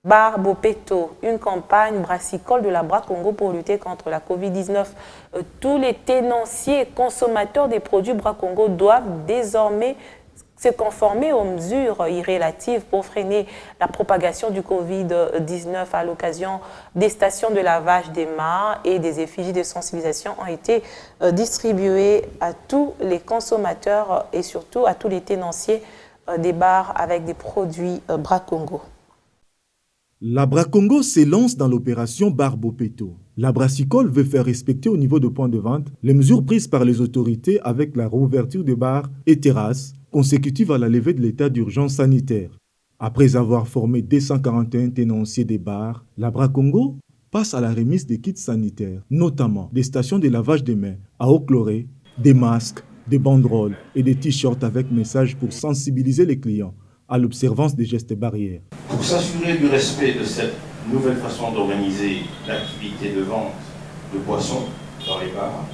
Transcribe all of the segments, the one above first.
Bar Bopeto, une campagne brassicole de la Bra Congo pour lutter contre la Covid-19. Tous les tenanciers et consommateurs des produits Bra Congo doivent désormais se conformer aux mesures relatives pour freiner la propagation du Covid-19 à l'occasion des stations de lavage des mains et des effigies de sensibilisation ont été distribuées à tous les consommateurs et surtout à tous les tenanciers des bars avec des produits Bra Congo. La Bra Congo s'élance dans l'opération Bar Bopeto. La brassicole veut faire respecter au niveau de points de vente les mesures prises par les autorités avec la réouverture des bars et terrasses consécutive à la levée de l'état d'urgence sanitaire. Après avoir formé 241 tenanciers des bars, la Bra Congo passe à la remise des kits sanitaires, notamment des stations de lavage des mains à eau chlorée, des masques, des banderoles et des t-shirts avec messages pour sensibiliser les clients à l'observance des gestes barrières. Pour s'assurer du respect de cette nouvelle façon d'organiser l'activité de vente de boissons dans les bars,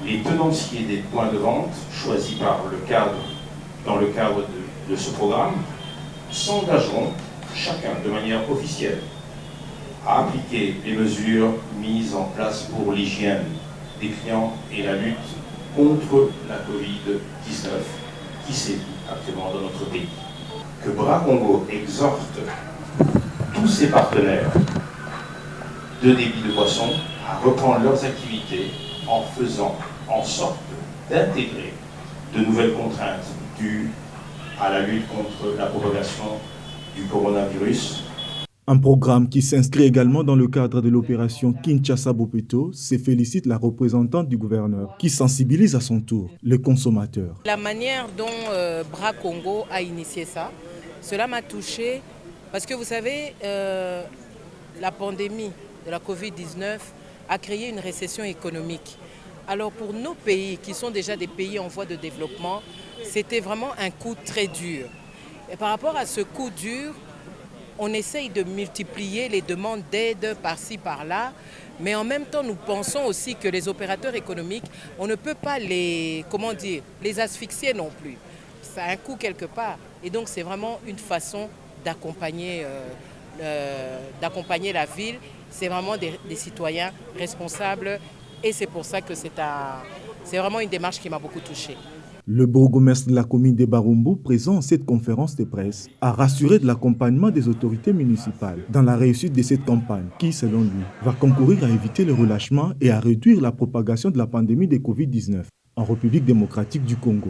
les tenanciers des points de vente choisis dans le cadre de ce programme s'engageront chacun de manière officielle à appliquer les mesures mises en place pour l'hygiène des clients et la lutte contre la Covid-19 qui sévit actuellement dans notre pays. Que Bra Congo exhorte tous ses partenaires de débit de boissons à reprendre leurs activités en faisant en sorte d'intégrer de nouvelles contraintes dues à la lutte contre la propagation du coronavirus. Un programme qui s'inscrit également dans le cadre de l'opération Kinshasa Bopeto se félicite la représentante du gouverneur qui sensibilise à son tour les consommateurs. La manière dont Bra Congo a initié ça, cela m'a touché parce que vous savez, la pandémie de la Covid-19 a créé une récession économique. Alors pour nos pays qui sont déjà des pays en voie de développement, c'était vraiment un coup très dur. Et par rapport à ce coup dur, on essaye de multiplier les demandes d'aide par-ci, par-là, mais en même temps, nous pensons aussi que les opérateurs économiques, on ne peut pas les asphyxier non plus. Ça a un coût quelque part. Et donc, c'est vraiment une façon d'accompagner la ville. C'est vraiment des citoyens responsables et c'est pour ça que c'est vraiment une démarche qui m'a beaucoup touchée. Le bourgmestre de la commune de Barumbu, présent à cette conférence de presse, a rassuré de l'accompagnement des autorités municipales dans la réussite de cette campagne qui, selon lui, va concourir à éviter le relâchement et à réduire la propagation de la pandémie de Covid-19 en République démocratique du Congo.